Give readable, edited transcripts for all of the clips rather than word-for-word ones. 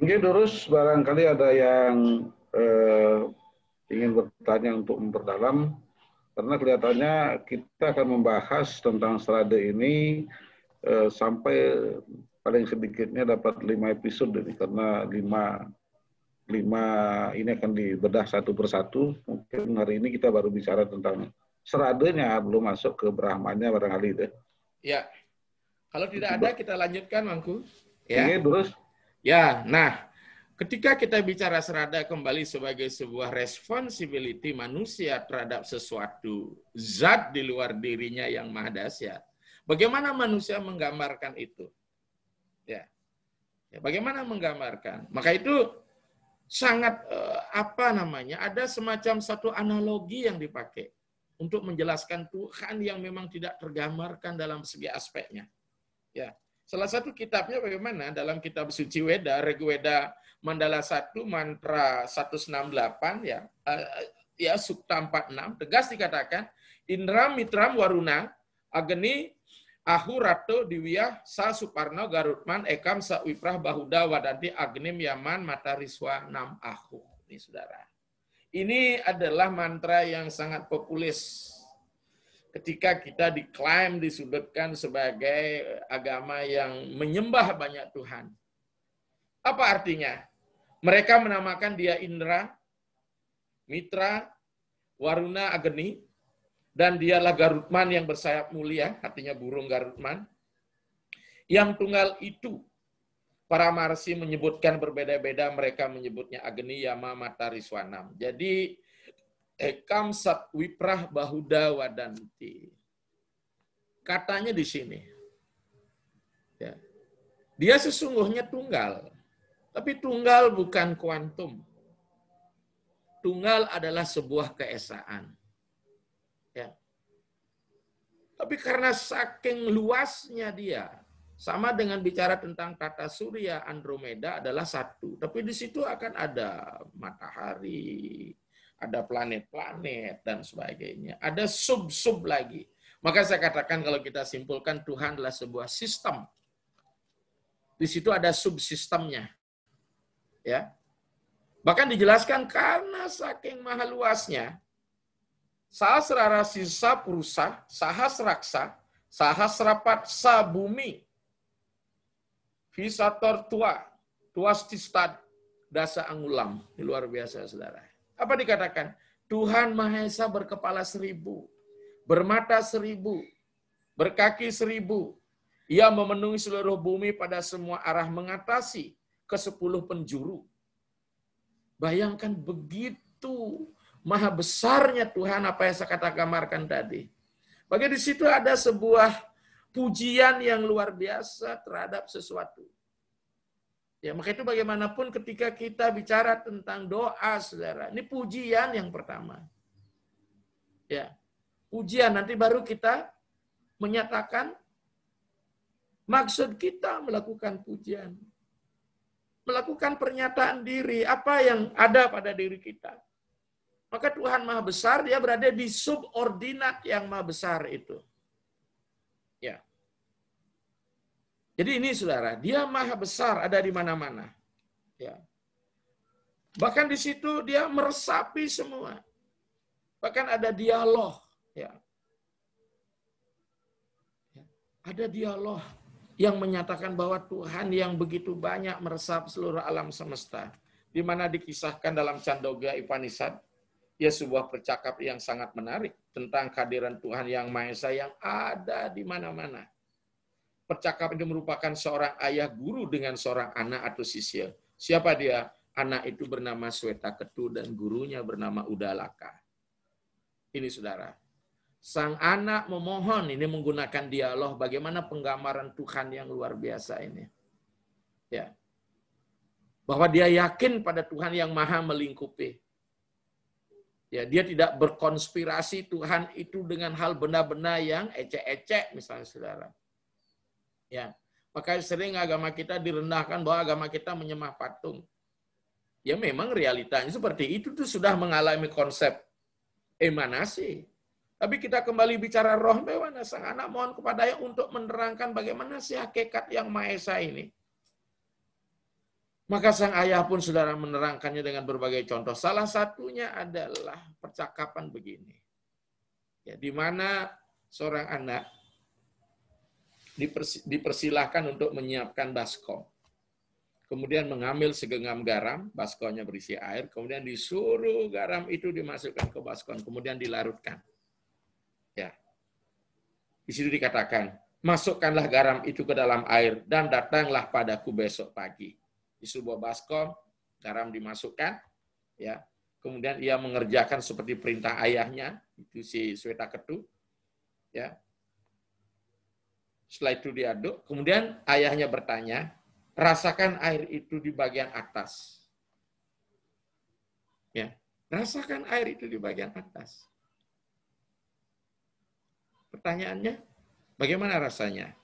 Mungkin terus barangkali ada yang ingin bertanya untuk memperdalam, karena kelihatannya kita akan membahas tentang serade ini sampai paling sedikitnya dapat 5 episode ini, karena 5 ini akan dibedah satu persatu. Mungkin hari ini kita baru bicara tentang seradenya, belum masuk ke Brahmanya barangkali deh. Ya, kalau tidak ada kita lanjutkan, Mangku. Ya. Oke, terus. Ya, nah, ketika kita bicara serada kembali sebagai sebuah responsibility manusia terhadap sesuatu zat di luar dirinya yang maha dahsyat, bagaimana manusia menggambarkan itu? Ya, bagaimana menggambarkan? Maka itu sangat ada semacam satu analogi yang dipakai untuk menjelaskan Tuhan yang memang tidak tergambarkan dalam segi aspeknya. Ya. Salah satu kitabnya bagaimana dalam kitab suci Weda, Rigveda Mandala 1, mantra 168 ya sukta 46 tegas dikatakan Indra Mitram Waruna Agni Ahu Rato Diwiyah Sa Suparno Garutman Ekam Sa Wiprah Bahuda Wadanti Agnim Yaman Matariswa Nam Ahu. Ini saudara. Ini adalah mantra yang sangat populer ketika kita diklaim, disudutkan sebagai agama yang menyembah banyak Tuhan. Apa artinya? Mereka menamakan dia Indra, Mitra, Waruna, Agni, dan dialah Garutman yang bersayap mulia, artinya burung Garutman. Yang tunggal itu, para marsi menyebutkan berbeda-beda, mereka menyebutnya Agni, Yama, Matariswanam. Jadi, Ekam Sat Wiprah Bahuda Wadanti. Katanya di sini. Ya. Dia sesungguhnya tunggal. Tapi tunggal bukan kuantum. Tunggal adalah sebuah keesaan. Ya. Tapi karena saking luasnya dia, sama dengan bicara tentang tata surya Andromeda adalah satu. Tapi di situ akan ada matahari, ada planet-planet, dan sebagainya. Ada sub-sub lagi. Maka saya katakan kalau kita simpulkan Tuhan adalah sebuah sistem. Di situ ada subsistemnya. Ya. Bahkan dijelaskan karena saking maha luasnya, Sahasrara Sisa Purusa, Sahasraksa, Sahasrapat Sa Bumi, Visator Tua, Tuastistad, Dasa Angulam. Ini luar biasa, saudara. Apa dikatakan? Tuhan Maha Esa berkepala 1000, bermata 1000, berkaki 1000. Ia memenuhi seluruh bumi pada semua arah, mengatasi ke 10 penjuru. Bayangkan begitu maha besarnya Tuhan, apa yang saya gambarkan tadi. Bagi di situ ada sebuah pujian yang luar biasa terhadap sesuatu. Ya, maka itu bagaimanapun ketika kita bicara tentang doa, saudara, ini pujian yang pertama. Ya, pujian, nanti baru kita menyatakan maksud kita melakukan pujian. Melakukan pernyataan diri, apa yang ada pada diri kita. Maka Tuhan Maha Besar, dia berada di subordinat yang Maha Besar itu. Ya. Jadi ini saudara, dia maha besar, ada di mana-mana. Ya. Bahkan di situ dia meresapi semua. Bahkan ada dialog. Ya. Ada dialog yang menyatakan bahwa Tuhan yang begitu banyak meresap seluruh alam semesta. Di mana dikisahkan dalam Chandogya Upanishad, ya sebuah percakapan yang sangat menarik tentang kehadiran Tuhan yang Maha Esa yang ada di mana-mana. Percakapan itu merupakan seorang ayah guru dengan seorang anak atau sisya. Siapa dia? Anak itu bernama Swetaketu dan gurunya bernama Udalaka. Ini saudara. Sang anak memohon, ini menggunakan dialog bagaimana penggambaran Tuhan yang luar biasa ini. Ya. Bahwa dia yakin pada Tuhan yang maha melingkupi. Ya, dia tidak berkonspirasi Tuhan itu dengan hal benda-benda yang ecek-ecek misalnya saudara. Ya, Maka sering agama kita direndahkan bahwa agama kita menyembah patung. Ya memang realitanya seperti itu tuh sudah mengalami konsep emanasi. Tapi kita kembali bicara roh dewana, sang anak mohon kepadanya untuk menerangkan bagaimana sih hakikat yang Maha Esa ini. Maka sang ayah pun saudara menerangkannya dengan berbagai contoh. Salah satunya adalah percakapan begini. Ya, di mana seorang anak dipersilahkan untuk menyiapkan baskom. Kemudian mengambil segenggam garam, baskomnya berisi air, kemudian disuruh garam itu dimasukkan ke baskom, kemudian dilarutkan. Ya. Di situ dikatakan, masukkanlah garam itu ke dalam air dan datanglah padaku besok pagi. Di sebuah baskom, garam dimasukkan, ya. Kemudian ia mengerjakan seperti perintah ayahnya, itu si Swetaketu, ya. Setelah itu diaduk, kemudian ayahnya bertanya, rasakan air itu di bagian atas. Ya, rasakan air itu di bagian atas. Pertanyaannya, bagaimana rasanya?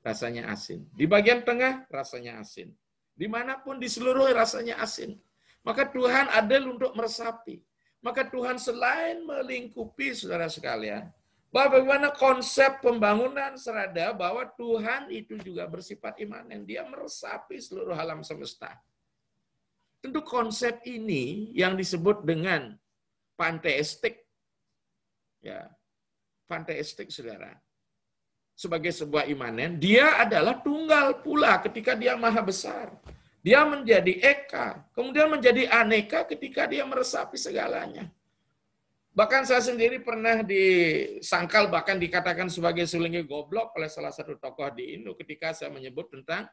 Rasanya asin. Di bagian tengah, rasanya asin. Dimanapun di seluruh rasanya asin. Maka Tuhan adil untuk meresapi. Maka Tuhan selain melingkupi saudara sekalian, bagaimana konsep pembangunan serada bahwa Tuhan itu juga bersifat imanen. Dia meresapi seluruh alam semesta. Tentu konsep ini yang disebut dengan panteistik. Ya, panteistik, saudara. Sebagai sebuah imanen, dia adalah tunggal pula ketika dia maha besar. Dia menjadi eka, kemudian menjadi aneka ketika dia meresapi segalanya. Bahkan saya sendiri pernah disangkal, bahkan dikatakan sebagai sulingnya goblok oleh salah satu tokoh di Indo ketika saya menyebut tentang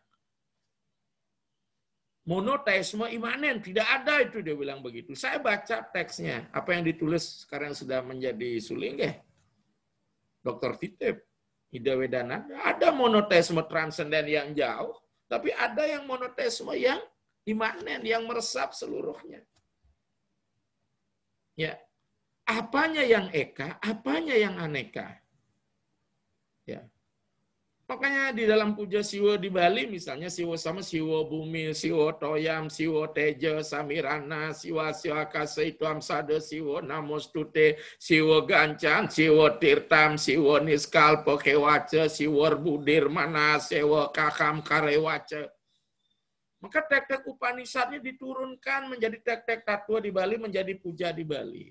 monoteisme imanen. Tidak ada itu, dia bilang begitu. Saya baca teksnya, apa yang ditulis sekarang sudah menjadi sulingnya. Dr. Titip, Ida Wedana, ada monoteisme transenden yang jauh, tapi ada yang monoteisme yang imanen, yang meresap seluruhnya. Ya. Apanya yang eka, apanya yang aneka. Ya. Makanya di dalam puja Siwo di Bali misalnya Siwo sama Siwo Bumi, Siwo Toyam, Siwo Tejo, Samirana, Siwa Kase itu Amsade, Siwo Namostute, Siwo Gancang, Siwo Tirtam, Siwo Niskal Pokewace, Siwo Budir Mana, Siwo Kakam Karewace. Maka tek-tek Upanishadnya diturunkan menjadi tek-tek tatua di Bali, menjadi puja di Bali.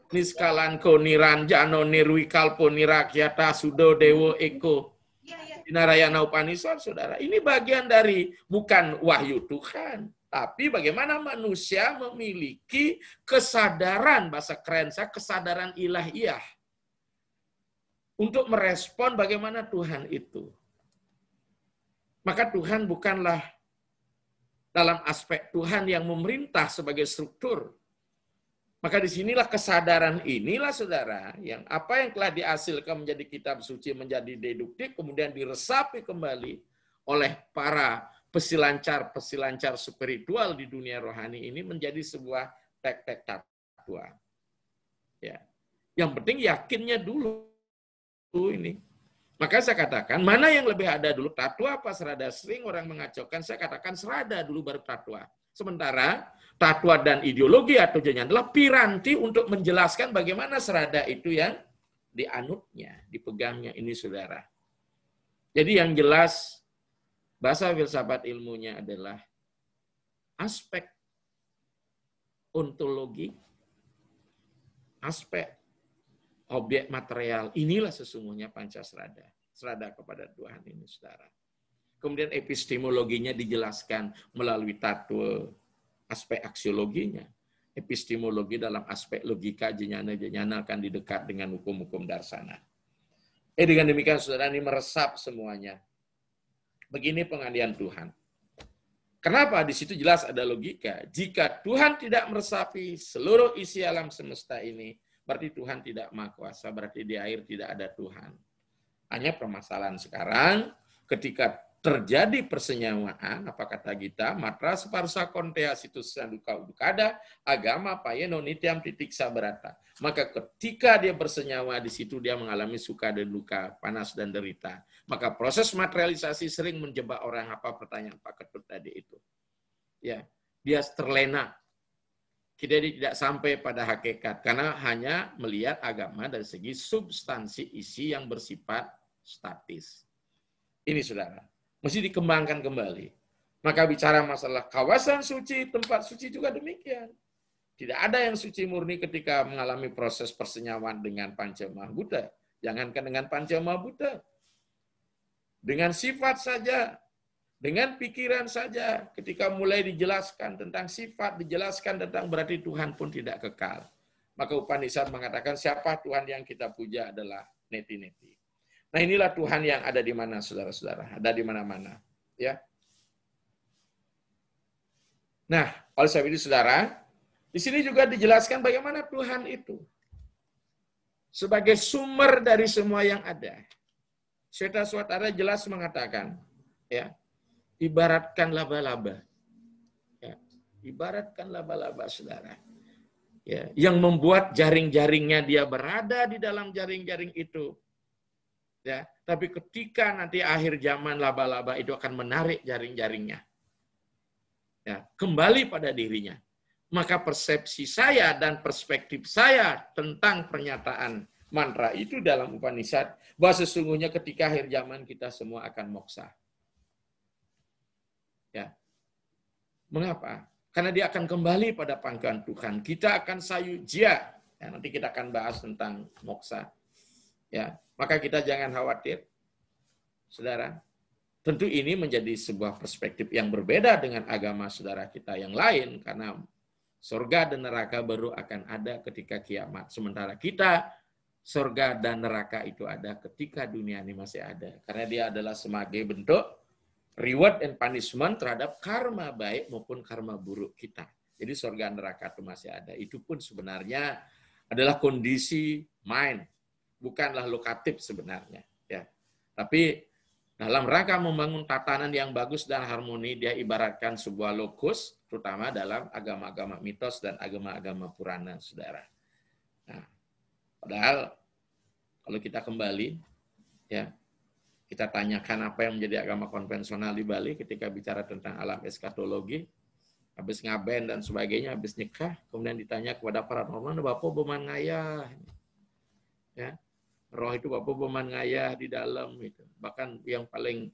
Niskalan ko niranjano nirwikalpo nirakyata sudo dewo eko. Di Narayana Upanishad, saudara. Ini bagian dari bukan wahyu Tuhan. Tapi bagaimana manusia memiliki kesadaran, bahasa keren saya, kesadaran ilahiyah. Untuk merespon bagaimana Tuhan itu. Maka Tuhan bukanlah dalam aspek Tuhan yang memerintah sebagai struktur. Maka disinilah kesadaran inilah saudara, yang apa yang telah dihasilkan menjadi kitab suci menjadi deduktif, kemudian diresapi kembali oleh para pesilancar spiritual di dunia rohani ini menjadi sebuah tek-tek tatua. Ya. Yang penting yakinnya dulu ini. Maka saya katakan, mana yang lebih ada dulu, tatua apa serada? Sering orang mengacaukan, saya katakan serada dulu baru tatua. Sementara tatua dan ideologi atau jangan adalah piranti untuk menjelaskan bagaimana serada itu yang dianutnya, dipegangnya ini saudara. Jadi yang jelas bahasa filsafat ilmunya adalah aspek ontologi, aspek objek material. Inilah sesungguhnya Pancasrada. Serada kepada Tuhan ini saudara. Kemudian epistemologinya dijelaskan melalui tatua, aspek aksiologinya. Epistemologi dalam aspek logika jenyana-jenyana akan didekat dengan hukum-hukum darsana. Dengan demikian saudara ini meresap semuanya. Begini pengadilan Tuhan. Kenapa? Di situ jelas ada logika. Jika Tuhan tidak meresapi seluruh isi alam semesta ini, berarti Tuhan tidak maha kuasa, berarti di akhir tidak ada Tuhan. Hanya permasalahan sekarang ketika terjadi persenyawaan, apa kata kita, matra separsa kontea situs duka dukada, agama payeno nitiam titik saberata. Maka ketika dia bersenyawa di situ dia mengalami suka dan duka, panas dan derita. Maka proses materialisasi sering menjebak orang, apa pertanyaan Pak Ketut tadi itu. Ya, dia terlena. Kita tidak sampai pada hakikat karena hanya melihat agama dari segi substansi isi yang bersifat statis. Ini saudara, mesti dikembangkan kembali. Maka bicara masalah kawasan suci, tempat suci juga demikian. Tidak ada yang suci murni ketika mengalami proses persenyawaan dengan Panca Mahabhuta. Jangankan dengan Panca Mahabhuta. Dengan sifat saja, dengan pikiran saja, ketika mulai dijelaskan tentang sifat, dijelaskan tentang berarti Tuhan pun tidak kekal. Maka Upanishad mengatakan siapa Tuhan yang kita puja adalah neti-neti. Nah inilah Tuhan yang ada di mana saudara-saudara, ada di mana-mana. Ya. Nah, oleh sebab itu saudara, di sini juga dijelaskan bagaimana Tuhan itu sebagai sumber dari semua yang ada. Svetaswatara jelas mengatakan, ya, ibaratkan laba-laba. Ya, ibaratkan laba-laba, saudara. Ya, yang membuat jaring-jaringnya dia berada di dalam jaring-jaring itu. Ya, tapi ketika nanti akhir zaman laba-laba itu akan menarik jaring-jaringnya. Ya, kembali pada dirinya. Maka persepsi saya dan perspektif saya tentang pernyataan mantra itu dalam Upanishad, bahwa sesungguhnya ketika akhir zaman kita semua akan moksa. Ya. Mengapa? Karena dia akan kembali pada panggilan Tuhan. Kita akan sayujya. Ya, nanti kita akan bahas tentang moksa. Ya, maka kita jangan khawatir, saudara. Tentu ini menjadi sebuah perspektif yang berbeda dengan agama saudara kita yang lain, karena surga dan neraka baru akan ada ketika kiamat. Sementara kita, surga dan neraka itu ada ketika dunia ini masih ada. Karena dia adalah sebagai bentuk reward and punishment terhadap karma baik maupun karma buruk kita. Jadi surga neraka itu masih ada. Itu pun sebenarnya adalah kondisi mind, bukanlah lokatif sebenarnya. Ya. Tapi dalam rangka membangun tatanan yang bagus dan harmoni, dia ibaratkan sebuah lokus, terutama dalam agama-agama mitos dan agama-agama Purana, saudara. Nah, padahal kalau kita kembali, ya, kita tanyakan apa yang menjadi agama konvensional di Bali ketika bicara tentang alam eskatologi, habis ngaben dan sebagainya, habis nikah, kemudian ditanya kepada paranormal, Bapak beman ngayah. Ya, roh itu Bapak beman ngayah di dalam. Gitu. Bahkan yang paling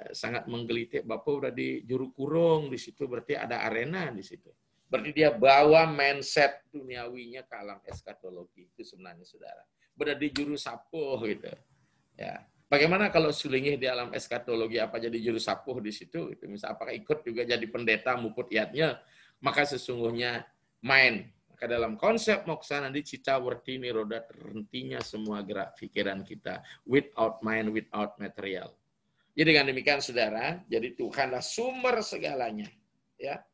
sangat menggelitik, Bapak udah di juru kurung di situ, berarti ada arena di situ. Berarti dia bawa mindset duniawinya ke alam eskatologi. Itu sebenarnya saudara. Berada di juru sapuh gitu. Ya. Bagaimana kalau sulingnya di alam eskatologi, apa jadi juru sapuh di situ? Itu misal apakah ikut juga jadi pendeta muput iatnya? Maka sesungguhnya main. Maka dalam konsep moksa nanti cita werti niroda terhentinya semua gerak pikiran kita. Without mind, without material. Jadi dengan demikian saudara, jadi Tuhanlah sumber segalanya. Ya.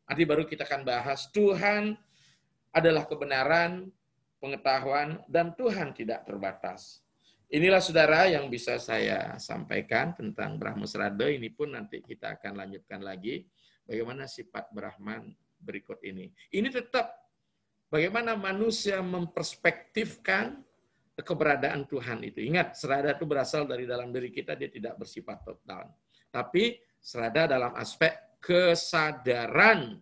Nanti baru kita akan bahas Tuhan adalah kebenaran, pengetahuan, dan Tuhan tidak terbatas. Inilah saudara yang bisa saya sampaikan tentang Brahma Srada. Ini pun nanti kita akan lanjutkan lagi. Bagaimana sifat Brahman berikut ini. Ini tetap bagaimana manusia memperspektifkan keberadaan Tuhan itu. Ingat, Srada itu berasal dari dalam diri kita, dia tidak bersifat top down. Tapi Srada dalam aspek kesadaran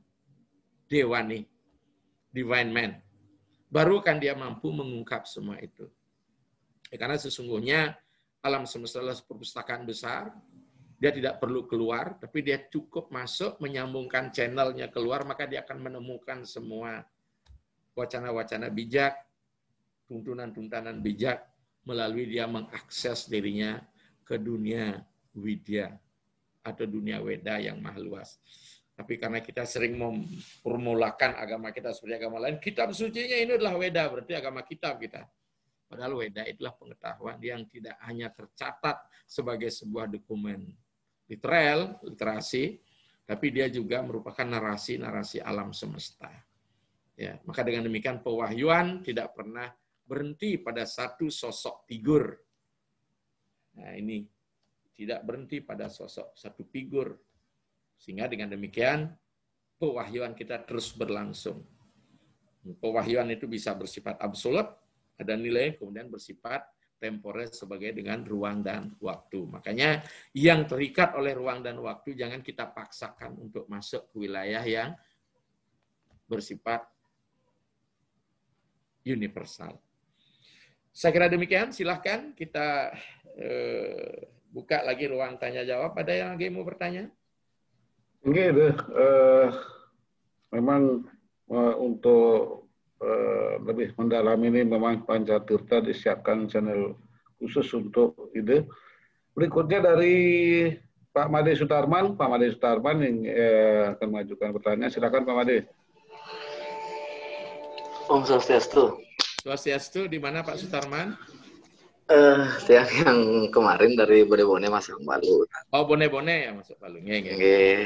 dewani, divine man. Baru kan dia mampu mengungkap semua itu. Karena sesungguhnya alam semesta adalah perpustakaan besar, dia tidak perlu keluar, tapi dia cukup masuk, menyambungkan channelnya keluar, maka dia akan menemukan semua wacana-wacana bijak, tuntunan-tuntunan bijak, melalui dia mengakses dirinya ke dunia widya, atau dunia weda yang maha luas. Tapi karena kita sering memformulakan agama kita seperti agama lain, kitab sucinya ini adalah weda, berarti agama kitab kita. Padahal Weda itulah pengetahuan yang tidak hanya tercatat sebagai sebuah dokumen literal, literasi, tapi dia juga merupakan narasi-narasi alam semesta. Ya, maka dengan demikian pewahyuan tidak pernah berhenti pada satu sosok figur. Nah, ini tidak berhenti pada sosok satu figur. Sehingga dengan demikian pewahyuan kita terus berlangsung. Pewahyuan itu bisa bersifat absolut, ada nilai, kemudian bersifat temporer sebagai dengan ruang dan waktu. Makanya yang terikat oleh ruang dan waktu jangan kita paksakan untuk masuk ke wilayah yang bersifat universal. Saya kira demikian, silahkan kita buka lagi ruang tanya jawab. Ada yang lagi mau bertanya? Enggak, memang untuk lebih mendalam ini memang Pancatirta disiapkan channel khusus untuk ide. Berikutnya dari Pak Made Sutarman. Pak Made Sutarman yang akan mengajukan pertanyaan. Silakan Pak Made. Om Swastiastu. Swastiastu, di mana Pak Sutarman? Yang kemarin dari Bone-Bone Mas Palu. Oh, Bone-Bone ya masuk Palu. Ini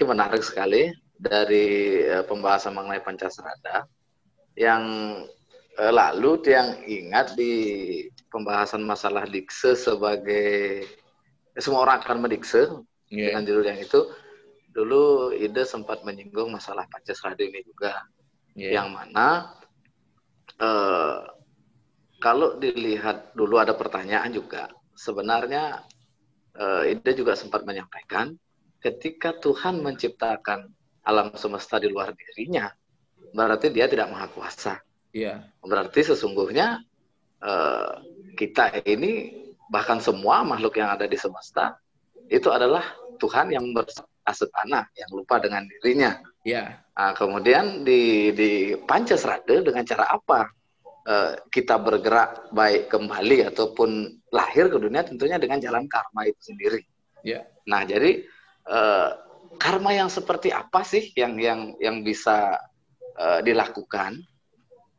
menarik sekali dari pembahasan mengenai Pancasrada. Yang lalu yang ingat di pembahasan masalah dikse sebagai semua orang akan mendikse dengan judul yang itu, dulu Ide sempat menyinggung masalah Pancasrada ini juga, yang mana kalau dilihat dulu ada pertanyaan juga, sebenarnya Ide juga sempat menyampaikan ketika Tuhan menciptakan alam semesta di luar dirinya, berarti dia tidak maha kuasa. Berarti sesungguhnya kita ini, bahkan semua makhluk yang ada di semesta, itu adalah Tuhan yang berasatana, yang lupa dengan dirinya. Nah, kemudian di Pancasrada dengan cara apa kita bergerak baik kembali ataupun lahir ke dunia, tentunya dengan jalan karma itu sendiri. Nah, jadi karma yang seperti apa sih yang bisa dilakukan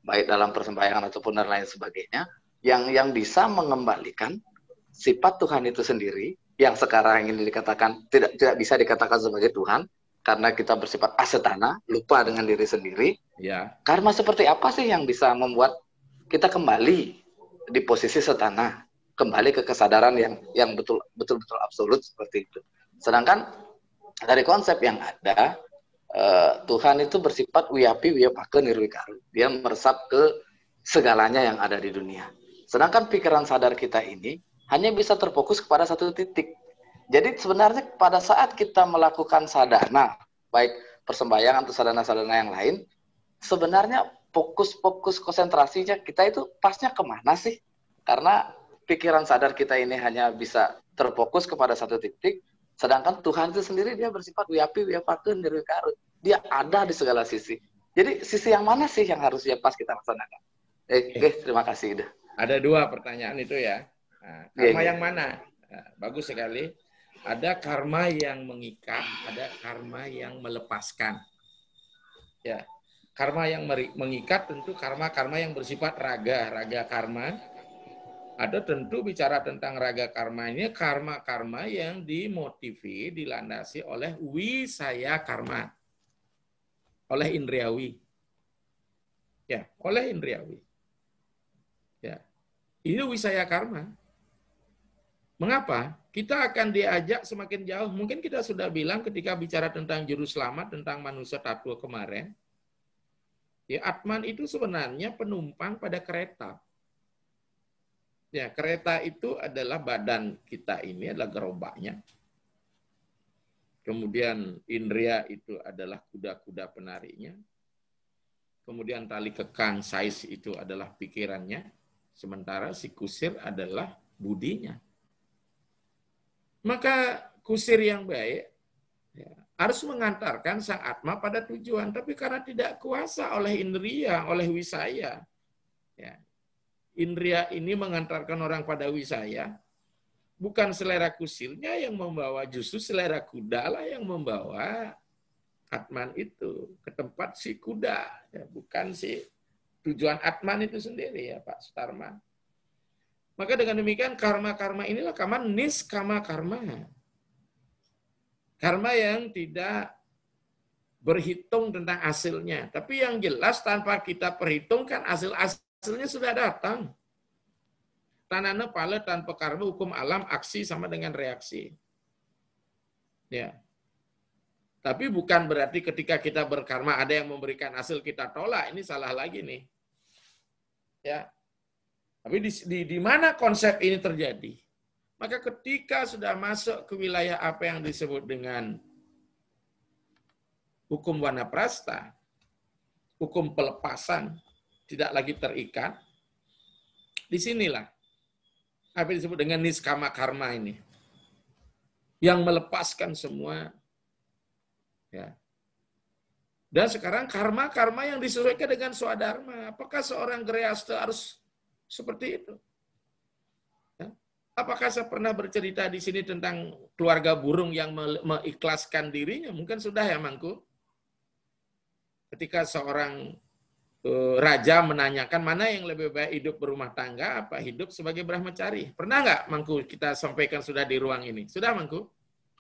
baik dalam persembahyangan ataupun dan lain sebagainya, yang bisa mengembalikan sifat Tuhan itu sendiri, yang sekarang ini dikatakan tidak bisa dikatakan sebagai Tuhan karena kita bersifat asetana, lupa dengan diri sendiri. Karma seperti apa sih yang bisa membuat kita kembali di posisi setana, kembali ke kesadaran yang betul-betul absolut seperti itu. Sedangkan dari konsep yang ada, Tuhan itu bersifat wiyapi wiyapake nirwikaru. Dia meresap ke segalanya yang ada di dunia. Sedangkan pikiran sadar kita ini hanya bisa terfokus kepada satu titik. Jadi sebenarnya pada saat kita melakukan sadhana, baik persembahyangan atau sadhana-sadhana yang lain, sebenarnya fokus konsentrasinya kita itu pasnya kemana sih? Karena pikiran sadar kita ini hanya bisa terfokus kepada satu titik, sedangkan Tuhan itu sendiri dia bersifat wiyapi wiyapake nirwikaru. Dia ada di segala sisi. Jadi sisi yang mana sih yang harusnya pas kita laksanakan? Terima kasih. Ada dua pertanyaan itu ya. Nah, karma yang mana? Nah, bagus sekali. Ada karma yang mengikat, ada karma yang melepaskan. Ya, karma yang mengikat tentu karma-karma yang bersifat raga karma. Ada tentu bicara tentang raga karma ini, karma-karma yang dimotivi, dilandasi oleh wisaya karma. Oleh indriawi. Ya, oleh indriawi. Ya. Ini wisaya karma. Mengapa? Kita akan diajak semakin jauh. Mungkin kita sudah bilang ketika bicara tentang juru selamat, tentang manusia tattwa kemarin. Ya, Atman itu sebenarnya penumpang pada kereta. Ya, kereta itu adalah badan kita ini, adalah gerobaknya. Kemudian indria itu adalah kuda-kuda penarinya. Kemudian tali kekang sais itu adalah pikirannya. Sementara si kusir adalah budinya. Maka kusir yang baik ya, harus mengantarkan sang atma pada tujuan. Tapi karena tidak kuasa oleh indria, oleh wisaya. Ya, indria ini mengantarkan orang pada wisaya. Bukan selera kusirnya yang membawa, justru selera kuda lah yang membawa Atman itu ke tempat si kuda, ya, bukan si tujuan Atman itu sendiri ya Pak Sutarman. Maka dengan demikian karma-karma inilah karma niskama karma. Karma yang tidak berhitung tentang hasilnya. Tapi yang jelas tanpa kita perhitungkan hasilnya sudah datang. Tanana pala tanpa karma hukum alam aksi sama dengan reaksi. Ya. Tapi bukan berarti ketika kita berkarma ada yang memberikan hasil kita tolak, ini salah lagi nih. Ya. Tapi di mana konsep ini terjadi? Maka ketika sudah masuk ke wilayah apa yang disebut dengan hukum wanaprastha, hukum pelepasan, tidak lagi terikat, disinilah apa yang disebut dengan niskama karma ini. Yang melepaskan semua. Ya. Dan sekarang karma-karma yang disesuaikan dengan swadharma. Apakah seorang grihasta harus seperti itu? Ya. Apakah saya pernah bercerita di sini tentang keluarga burung yang mengikhlaskan dirinya? Mungkin sudah ya, Mangku. Ketika seorang raja menanyakan mana yang lebih baik hidup berumah tangga apa hidup sebagai brahmacari. Pernah nggak, Mangku, kita sampaikan sudah di ruang ini? Sudah, Mangku?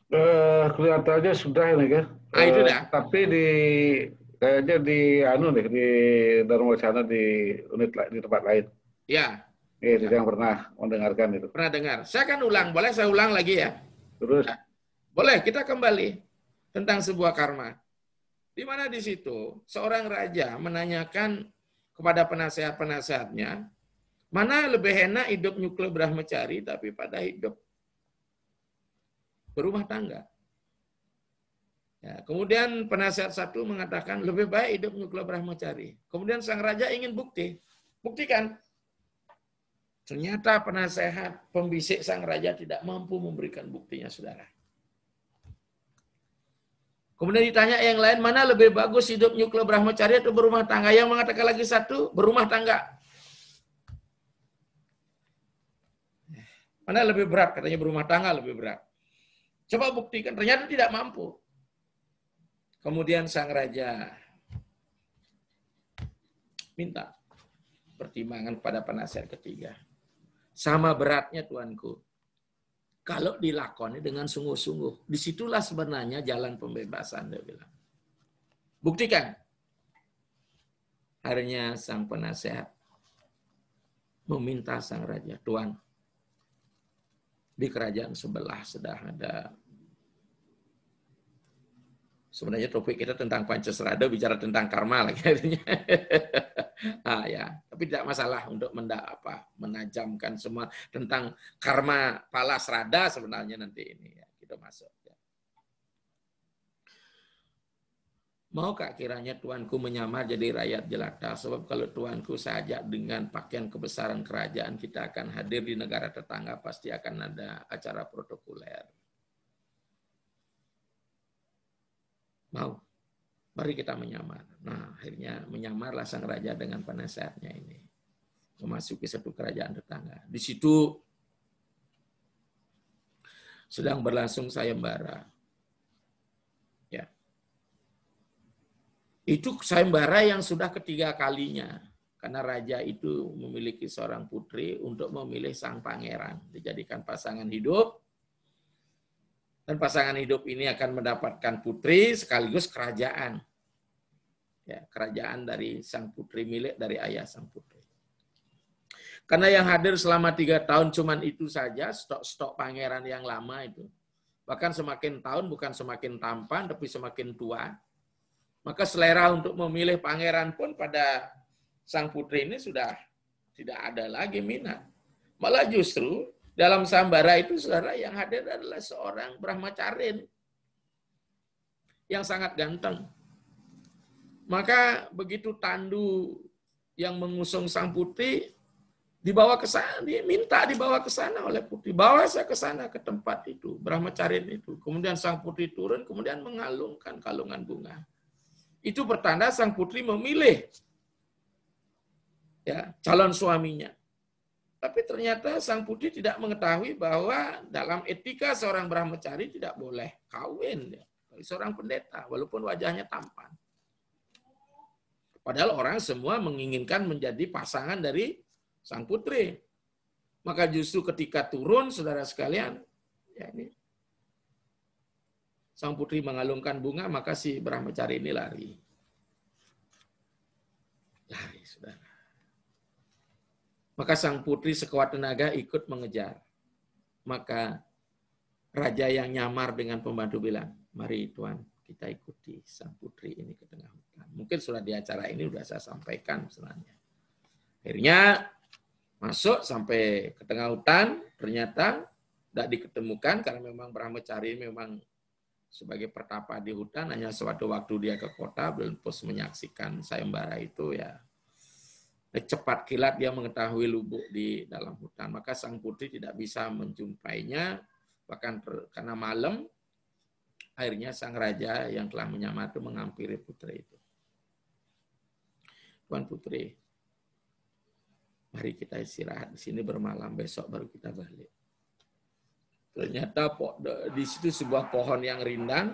Kelihatannya sudah ini kan. Itu dah. Tapi kayaknya di di Dharma Wacana di tempat lain. Ya. Tidak yang pernah mendengarkan itu. Pernah dengar. Saya akan ulang. Boleh saya ulang lagi ya? Terus? Ya. Boleh, kita kembali tentang sebuah karma. Di mana di situ seorang raja menanyakan kepada penasehat-penasehatnya, mana lebih enak hidup nyukla brahmacari tapi pada hidup berumah tangga. Ya, kemudian penasehat satu mengatakan lebih baik hidup nyukla brahmacari. Kemudian sang raja ingin bukti. Buktikan. Ternyata penasehat pembisik sang raja tidak mampu memberikan buktinya, saudara. Kemudian ditanya yang lain, mana lebih bagus hidup nyukla brahmacari atau berumah tangga? Yang mengatakan lagi satu, berumah tangga. Mana lebih berat? Katanya berumah tangga lebih berat. Coba buktikan, ternyata tidak mampu. Kemudian sang raja minta pertimbangan pada penasehat ketiga. Sama beratnya Tuanku. Kalau dilakoni dengan sungguh-sungguh, disitulah sebenarnya jalan pembebasan, dia bilang. Buktikan. Akhirnya sang penasehat meminta sang raja, Tuan, di kerajaan sebelah sudah ada. Sebenarnya topik kita tentang Pancasrada, bicara tentang karma lagi. Ya, tapi tidak masalah untuk menajamkan semua tentang karma pala srada sebenarnya nanti ini ya, kita masuk. Ya. Maukah kiranya Tuanku menyamar jadi rakyat jelata? Sebab kalau Tuanku saja dengan pakaian kebesaran kerajaan kita akan hadir di negara tetangga, pasti akan ada acara protokoler. Mau, mari kita menyamar. Nah, akhirnya menyamarlah sang raja dengan penasehatnya ini. Memasuki satu kerajaan tetangga. Di situ sedang berlangsung sayembara. Ya. Itu sayembara yang sudah ketiga kalinya. Karena raja itu memiliki seorang putri untuk memilih sang pangeran. Dijadikan pasangan hidup. Dan pasangan hidup ini akan mendapatkan putri sekaligus kerajaan. Ya, kerajaan dari sang putri, milik dari ayah sang putri. Karena yang hadir selama 3 tahun cuman itu saja, stok-stok pangeran yang lama itu. Bahkan semakin tahun bukan semakin tampan, tapi semakin tua. Maka selera untuk memilih pangeran pun pada sang putri ini sudah tidak ada lagi minat. Malah justru dalam sayembara itu, saudara, yang hadir adalah seorang brahmacarin yang sangat ganteng. Maka begitu tandu yang mengusung sang putri dibawa ke sana, dia minta dibawa ke sana oleh putri. Bawa saya ke sana, ke tempat itu, brahmacarin itu. Kemudian sang putri turun, kemudian mengalungkan kalungan bunga. Itu pertanda sang putri memilih ya calon suaminya. Tapi ternyata sang putri tidak mengetahui bahwa dalam etika seorang brahmacari tidak boleh kawin ya, seorang pendeta, walaupun wajahnya tampan. Padahal orang semua menginginkan menjadi pasangan dari sang putri. Maka justru ketika turun, saudara sekalian, ya ini, sang putri mengalungkan bunga, maka si brahmacari ini lari, saudara. Maka sang putri sekuat tenaga ikut mengejar. Maka raja yang nyamar dengan pembantu bilang, mari Tuan, kita ikuti sang putri ini ke tengah hutan. Mungkin sudah di acara ini sudah saya sampaikan sebenarnya. Akhirnya masuk sampai ke tengah hutan, ternyata tidak diketemukan karena memang Brahmacari memang sebagai pertapa di hutan, hanya suatu waktu dia ke kota, belum menyaksikan sayembara itu ya. Cepat kilat dia mengetahui lubuk di dalam hutan. Maka sang putri tidak bisa menjumpainya, bahkan karena malam, akhirnya sang raja yang telah menyamar itu menghampiri putri itu. Tuan putri, mari kita istirahat di sini bermalam, besok baru kita balik. Ternyata di situ sebuah pohon yang rindang,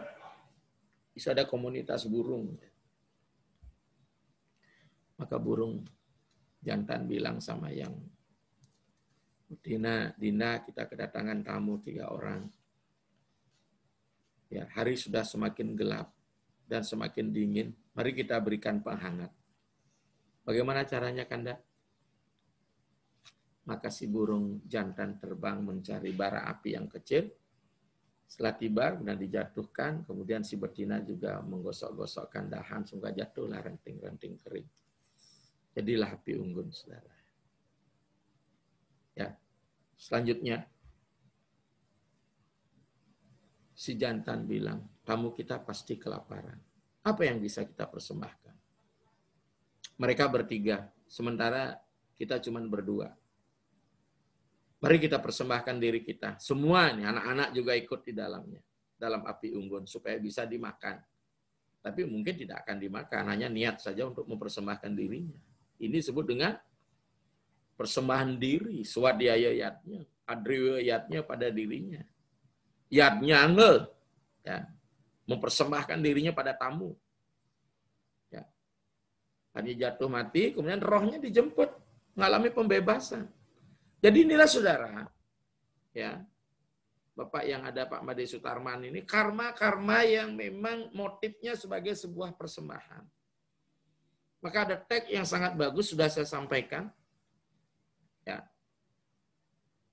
bisa ada komunitas burung. Maka burung jantan bilang sama yang Dina, kita kedatangan tamu 3 orang. Ya, hari sudah semakin gelap dan semakin dingin. Mari kita berikan penghangat. Bagaimana caranya, Kanda? Maka si burung jantan terbang mencari bara api yang kecil. Setelah tiba, kemudian dijatuhkan. Kemudian si betina juga menggosok-gosokkan dahan, sehingga jatuhlah renting-renting kering. Jadilah api unggun, saudara. Ya, selanjutnya si jantan bilang, tamu kita pasti kelaparan. Apa yang bisa kita persembahkan? Mereka bertiga, sementara kita cuma berdua. Mari kita persembahkan diri kita. Semua nih, anak-anak juga ikut di dalamnya, dalam api unggun, supaya bisa dimakan. Tapi mungkin tidak akan dimakan, hanya niat saja untuk mempersembahkan dirinya. Ini disebut dengan persembahan diri, swadhyaya yatnya, adriya yatnya pada dirinya. Yatnya angel, ya, mempersembahkan dirinya pada tamu. Ya. Hanya jatuh mati, kemudian rohnya dijemput, mengalami pembebasan. Jadi inilah saudara, ya, Bapak yang ada Pak Made Sutarman ini, karma-karma yang memang motifnya sebagai sebuah persembahan. Maka ada teks yang sangat bagus, sudah saya sampaikan. Ya.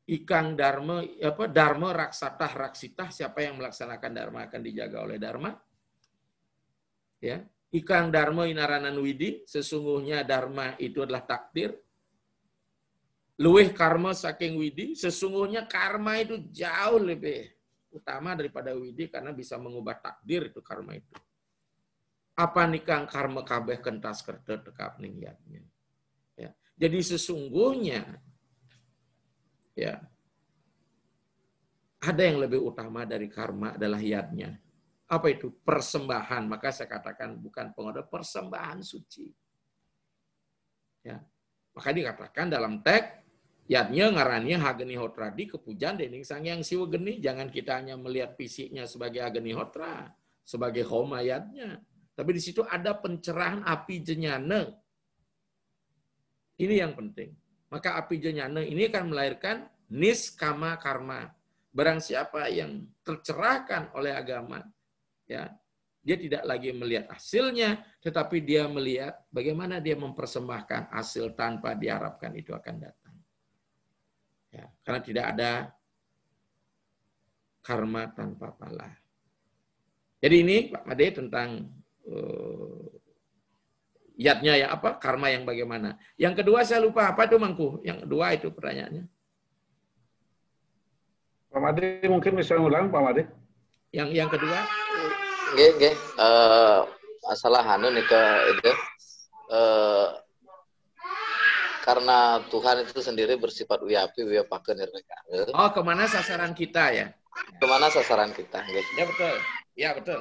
Ikang dharma, dharma raksatah raksitah, siapa yang melaksanakan dharma akan dijaga oleh dharma. Ya. Ikang dharma inaranan widi, sesungguhnya dharma itu adalah takdir. Luweh karma saking widi, sesungguhnya karma itu jauh lebih utama daripada widi karena bisa mengubah takdir itu karma itu. Apa nikang karma kabeh kentas kerta tekap ning yatnya. Ya. Jadi sesungguhnya ya ada yang lebih utama dari karma adalah yatnya. Apa itu? Persembahan. Maka saya katakan bukan pengoda, persembahan suci. Ya. Maka dikatakan dalam teks yatnya ngarannya hageni hotradi kepujan dening sang yang siwa geni. Jangan kita hanya melihat fisiknya sebagai ageni hotra, sebagai homa yatnya. Tapi di situ ada pencerahan api jenyana. Ini yang penting. Maka api jenyana ini akan melahirkan niskama karma. Barang siapa yang tercerahkan oleh agama, ya, dia tidak lagi melihat hasilnya, tetapi dia melihat bagaimana dia mempersembahkan hasil tanpa diharapkan itu akan datang. Ya, karena tidak ada karma tanpa pala. Jadi ini Pak Made tentang yatnya ya apa? Karma yang bagaimana. Yang kedua saya lupa apa itu Mangku. Yang kedua itu pertanyaannya. Pak Made mungkin bisa ulang Pak Made. Yang kedua. Nggih. Masalah anu nih ke itu. Karena Tuhan itu sendiri bersifat wiyapi, wiyapakeun nirneka. Oh, kemana sasaran kita ya? Kemana sasaran kita? Nggih. Ya betul. Ya betul.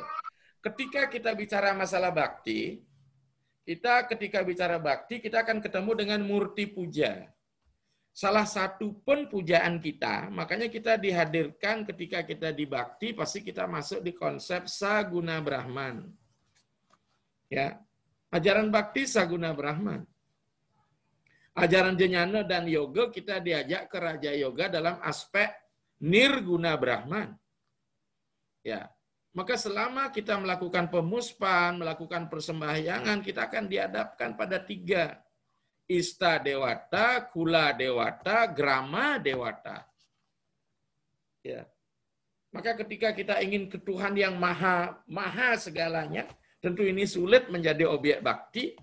Ketika kita bicara masalah bakti, ketika bicara bakti, kita akan ketemu dengan murti puja. Salah satu pun pujaan kita, makanya kita dihadirkan ketika kita di bakti, pasti kita masuk di konsep Saguna Brahman. Ya, ajaran bakti Saguna Brahman. Ajaran Jnana dan Yoga kita diajak ke Raja Yoga dalam aspek Nirguna Brahman. Ya. Maka selama kita melakukan pemuspan, melakukan persembahyangan, kita akan dihadapkan pada 3. Ista Dewata, Kula Dewata, Grama Dewata. Ya. Maka ketika kita ingin ke Tuhan yang maha segalanya, tentu ini sulit menjadi objek bakti,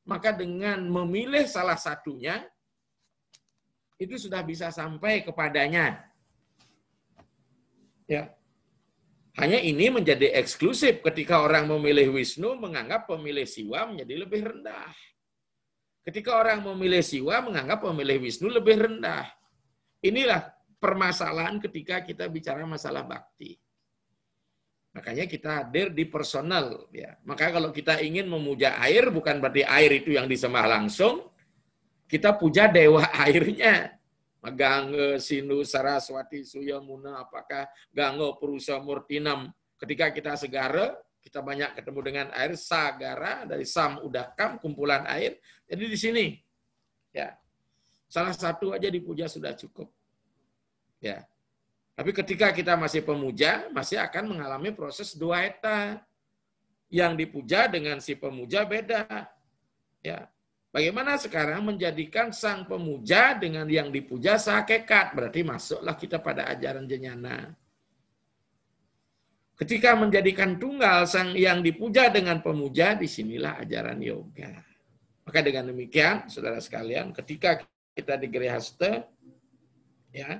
maka dengan memilih salah satunya, itu sudah bisa sampai kepadanya. Ya. Hanya ini menjadi eksklusif ketika orang memilih Wisnu, menganggap pemilih Siwa menjadi lebih rendah. Ketika orang memilih Siwa, menganggap pemilih Wisnu lebih rendah. Inilah permasalahan ketika kita bicara masalah bakti. Makanya kita hadir di personal. Ya. Maka kalau kita ingin memuja air, bukan berarti air itu yang disembah langsung, kita puja dewa airnya. Gange, Sindhu, Saraswati, Suyamuna, apakah Gange, Purusa, Murtinam. Ketika kita segara, kita banyak ketemu dengan air, sagara, dari sam, udakam, kumpulan air. Jadi di sini, ya salah satu aja dipuja sudah cukup. Ya. Tapi ketika kita masih pemuja, masih akan mengalami proses duaeta. Yang dipuja dengan si pemuja beda. Ya. Bagaimana sekarang menjadikan sang pemuja dengan yang dipuja sehakikat? Berarti masuklah kita pada ajaran Jnana. Ketika menjadikan tunggal sang yang dipuja dengan pemuja, disinilah ajaran yoga. Maka dengan demikian, saudara sekalian, ketika kita di Grihasta, ya,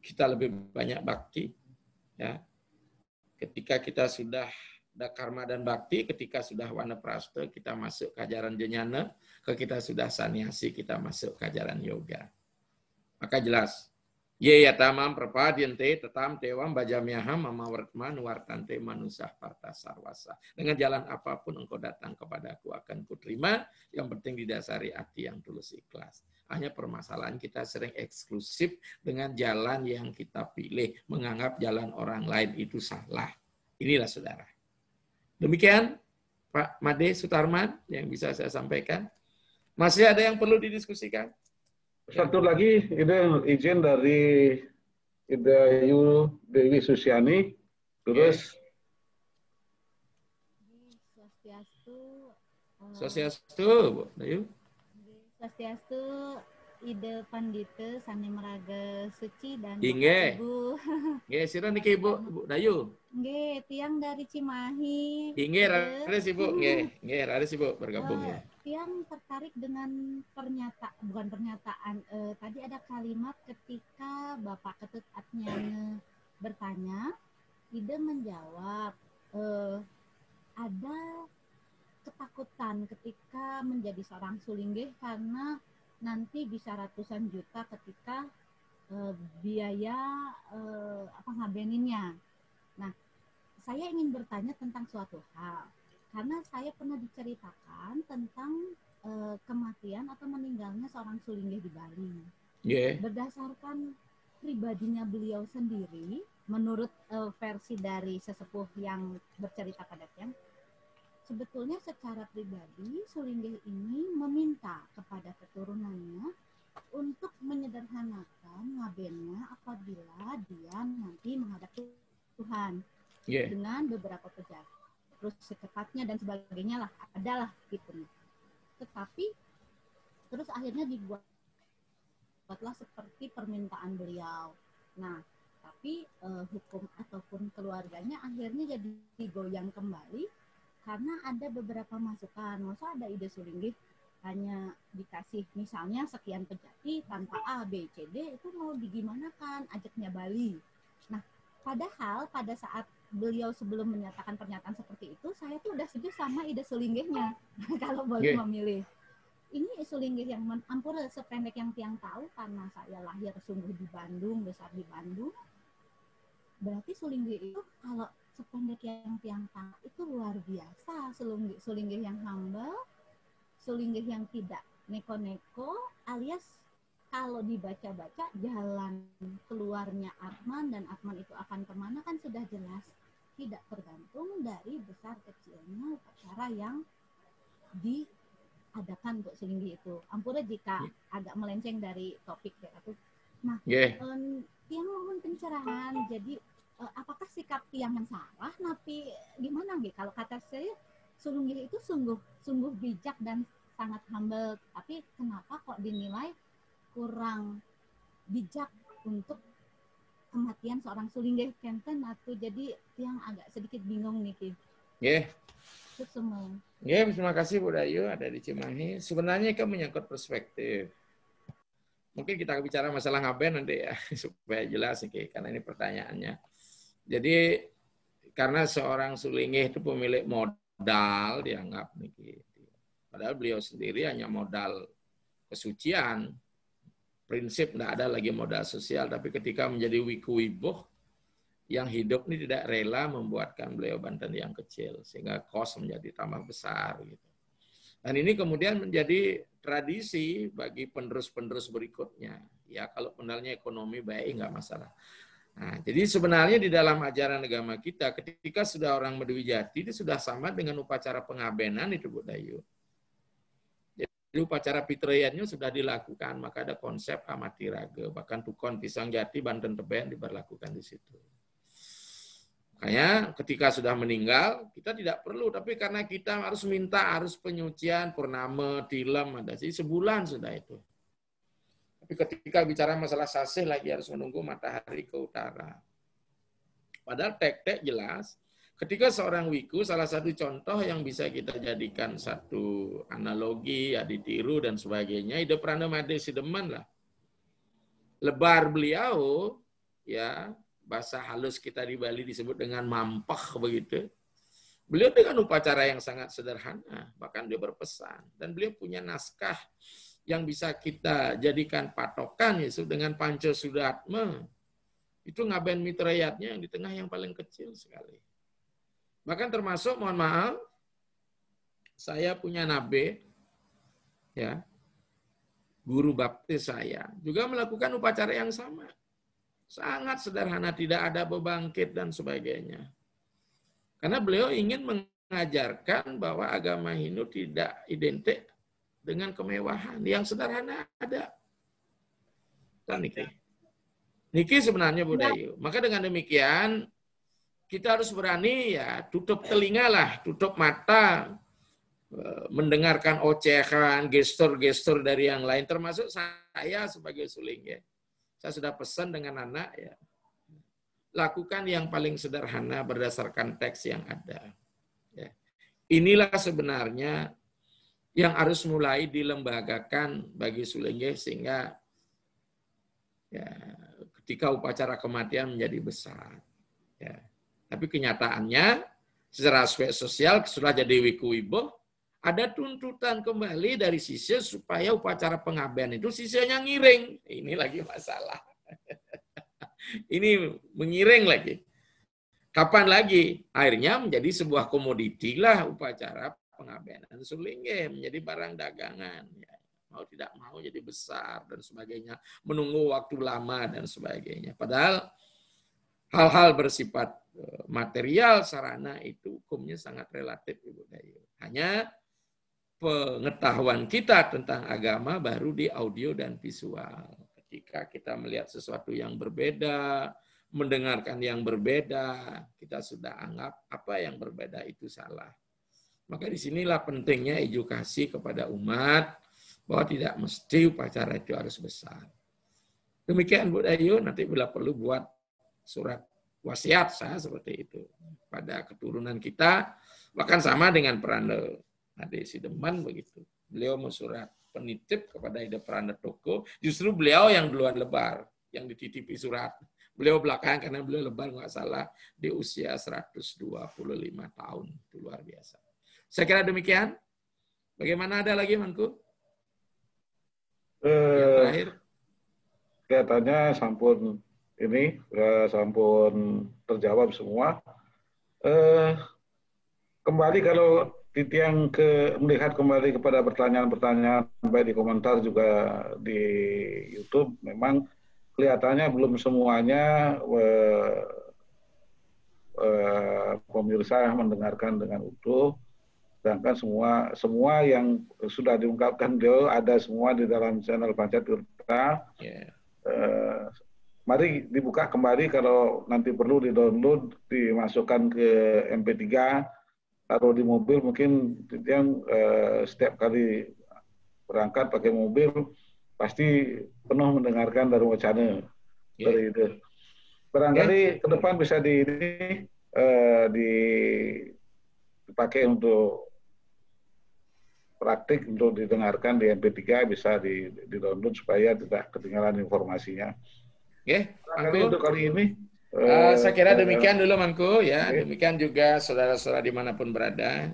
kita lebih banyak bakti. Ya. Ketika kita sudah ada karma dan bakti, ketika sudah wanaprastha, kita masuk ke ajaran Jnana, kita sudah sannyasi, kita masuk ke ajaran yoga. Maka jelas, ye yatamam prapadyante tatam tewam bajamyaham mamawartman wartante manusah parta sarwasa. Dengan jalan apapun engkau datang kepadaku akan kuterima, yang penting didasari hati yang tulus ikhlas. Hanya permasalahan kita sering eksklusif dengan jalan yang kita pilih, menganggap jalan orang lain itu salah. Inilah saudara. Demikian Pak Made Sutarman yang bisa saya sampaikan. Masih ada yang perlu didiskusikan? Satu lagi, ini izin dari Idayu Dewi Susiani. Terus Swastiastu, Bu Dayu. Swastiastu Ide Pandita Sani Meraga Suci dan Inge. Ibu. Nggih, sira niki Bu Dayu. Nggih, tiang dari Cimahi. Inge rada sih Bu, nggih, rada sih Bu bergabung ya. Tiang tertarik dengan pernyataan tadi ada kalimat ketika Bapak Ketut Atnyana bertanya, Ide menjawab ada ketakutan ketika menjadi seorang sulinggih karena nanti bisa ratusan juta ketika biaya ngabeninnya. Nah, saya ingin bertanya tentang suatu hal karena saya pernah diceritakan tentang kematian atau meninggalnya seorang sulinggih di Bali. Yeah. Berdasarkan pribadinya beliau sendiri, menurut versi dari sesepuh yang bercerita pada tiang, sebetulnya secara pribadi sulinggih ini meminta kepada keturunannya untuk menyederhanakan ngabennya apabila dia nanti menghadap Tuhan dengan beberapa pejabat, terus secepatnya dan sebagainya lah, adalah gitu. Tetapi terus akhirnya dibuatlah seperti permintaan beliau. Nah, tapi hukum ataupun keluarganya akhirnya jadi digoyang kembali karena ada beberapa masukan. Masa ada ide sulinggih hanya dikasih misalnya sekian pejati tanpa A, B, C, D, itu mau digimanakan ajaknya Bali. Nah, padahal pada saat beliau sebelum menyatakan pernyataan seperti itu, saya tuh udah setuju sama ide sulinggihnya. Kalau boleh memilih. Ini sulinggih yang ampura sependek yang tiang tahu karena saya lahir sungguh di Bandung, besar di Bandung. Berarti sulinggih itu kalau sependek yang tiang tahu itu luar biasa. Sulinggih yang humble, sulinggih yang tidak neko-neko, alias kalau dibaca-baca jalan keluarnya Atman dan Atman itu akan kemana kan sudah jelas. Tidak tergantung dari besar kecilnya upacara yang diadakan untuk sulinggih itu. Ampura jika agak melenceng dari topik ya. Nah, tiang mohon pencerahan. Jadi apakah sikap tiang yang salah? Tapi gimana gitu? Kalau kata saya, sulinggih itu sungguh bijak dan sangat humble, tapi kenapa kok dinilai kurang bijak untuk kematian seorang Sulinggeh Kenten atau jadi yang agak sedikit bingung nih Ki. Yeah. Itu semua. Ya, terima kasih Bu Dayu ada di Cimahi. Sebenarnya kan menyangkut perspektif. Mungkin kita bicara masalah ngaben nanti ya supaya jelas nih, karena ini pertanyaannya. Jadi karena seorang Sulinggeh itu pemilik modal dianggap nih. Padahal beliau sendiri hanya modal kesucian. Prinsip tidak ada lagi modal sosial, tapi ketika menjadi wiku wibuh yang hidup ini tidak rela membuatkan beliau Banten yang kecil, sehingga kos menjadi tambah besar. Gitu. Dan ini kemudian menjadi tradisi bagi penerus-penerus berikutnya. Ya kalau modalnya ekonomi baik, nggak masalah. Nah, jadi sebenarnya di dalam ajaran agama kita, ketika sudah orang Medwijati, itu sudah sama dengan upacara pengabenan itu Bu Dayu. Jadi upacara pitrayannya sudah dilakukan, maka ada konsep amati raga. Bahkan Tukon Pisang Jati, Banten Teben diberlakukan di situ. Makanya ketika sudah meninggal, kita tidak perlu. Tapi karena kita harus minta, harus penyucian, purnama, tilem, ada sih sebulan sudah itu. Tapi ketika bicara masalah sasih lagi harus menunggu matahari ke utara. Padahal tek-tek jelas. Ketika seorang wiku, salah satu contoh yang bisa kita jadikan satu analogi, ya ditiru dan sebagainya, Ida Prana Made Sideman lah. Lebar beliau, ya bahasa halus kita di Bali disebut dengan mampah begitu. Beliau dengan upacara yang sangat sederhana, bahkan dia berpesan. Dan beliau punya naskah yang bisa kita jadikan patokan, yaitu dengan Panca Sudatma. Itu ngaben mitrayatnya yang di tengah yang paling kecil sekali. Bahkan termasuk, mohon maaf, saya punya nabe, ya, guru baptis saya, juga melakukan upacara yang sama. Sangat sederhana, tidak ada bebangkit dan sebagainya. Karena beliau ingin mengajarkan bahwa agama Hindu tidak identik dengan kemewahan. Yang sederhana ada. Dan niki sebenarnya Bu Dayu. Maka dengan demikian, kita harus berani ya tutup telinga lah, tutup mata, mendengarkan ocehan, gestur-gestur dari yang lain, termasuk saya sebagai Sulinggeh. Saya sudah pesan dengan anak ya, lakukan yang paling sederhana berdasarkan teks yang ada. Ya. Inilah sebenarnya yang harus mulai dilembagakan bagi Sulinggeh sehingga ya, ketika upacara kematian menjadi besar. Ya. Tapi kenyataannya, secara aspek sosial, sudah jadi wiku-wibuh, ada tuntutan kembali dari siswa supaya upacara pengabean itu siswanya ngiring. Ini lagi masalah. Ini mengiring lagi. Kapan lagi? Akhirnya menjadi sebuah komoditi lah upacara pengabenan Sulinggeh, menjadi barang dagangan. Ya, mau tidak mau jadi besar dan sebagainya. Menunggu waktu lama dan sebagainya. Padahal hal-hal bersifat material, sarana itu hukumnya sangat relatif, Ibu Dayu. Hanya pengetahuan kita tentang agama baru di audio dan visual. Ketika kita melihat sesuatu yang berbeda, mendengarkan yang berbeda, kita sudah anggap apa yang berbeda itu salah. Maka disinilah pentingnya edukasi kepada umat bahwa tidak mesti upacara itu harus besar. Demikian Bu Dayu, nanti bila perlu buat surat wasiat saya seperti itu pada keturunan kita, bahkan sama dengan Prana Ade Sideman begitu. Beliau mau surat penitip kepada Ida Prana Toko, justru beliau yang duluan lebar, yang dititipi surat. Beliau belakangan karena beliau lebar nggak salah di usia 125 tahun, itu luar biasa. Saya kira demikian. Bagaimana, ada lagi Manku? Yang terakhir. Kelihatannya sampun ini sampun terjawab semua. Kembali kalau Titiang melihat kembali kepada pertanyaan-pertanyaan baik di komentar juga di YouTube, memang kelihatannya belum semuanya pemirsa mendengarkan dengan utuh. Sedangkan semua yang sudah diungkapkan beliau ada semua di dalam channel Panca Tirta. Yeah. Mari dibuka kembali, kalau nanti perlu di-download, dimasukkan ke MP3, taruh di mobil, mungkin yang setiap kali berangkat pakai mobil pasti penuh mendengarkan dari wacana dari itu. Barangkali ke depan bisa dipakai untuk praktik untuk didengarkan di MP3, bisa di-download supaya tidak ketinggalan informasinya. Mangku. Untuk kali ini saya kira demikian dulu Mangku ya. Demikian juga saudara-saudara dimanapun berada.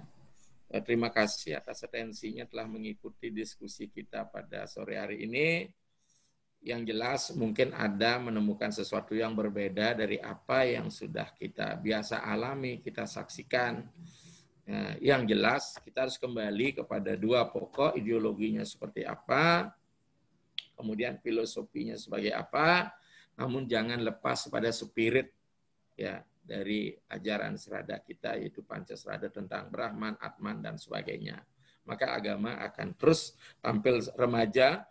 Terima kasih atas atensinya telah mengikuti diskusi kita pada sore hari ini. Yang jelas mungkin ada menemukan sesuatu yang berbeda dari apa yang sudah kita biasa alami, kita saksikan. Yang jelas kita harus kembali kepada dua pokok, ideologinya seperti apa, kemudian filosofinya sebagai apa, namun jangan lepas pada spirit ya dari ajaran serada kita, yaitu Pancaserada tentang Brahman, Atman, dan sebagainya. Maka agama akan terus tampil remaja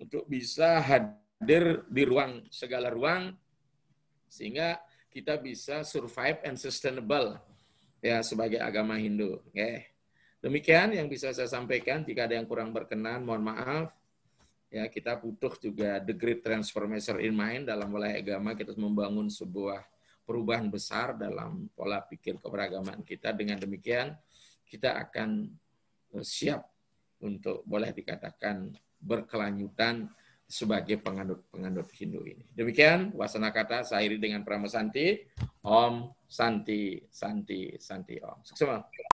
untuk bisa hadir di ruang segala ruang, sehingga kita bisa survive and sustainable ya sebagai agama Hindu. Demikian yang bisa saya sampaikan. Jika ada yang kurang berkenan, mohon maaf. Ya, kita butuh juga the great transformation in mind dalam wilayah agama. Kita membangun sebuah perubahan besar dalam pola pikir keberagaman kita. Dengan demikian, kita akan siap untuk boleh dikatakan berkelanjutan sebagai penganut Hindu ini. Demikian wasana kata saya akhiri dengan Prama Santi. Om Santi Santi Santi Om. Sukses.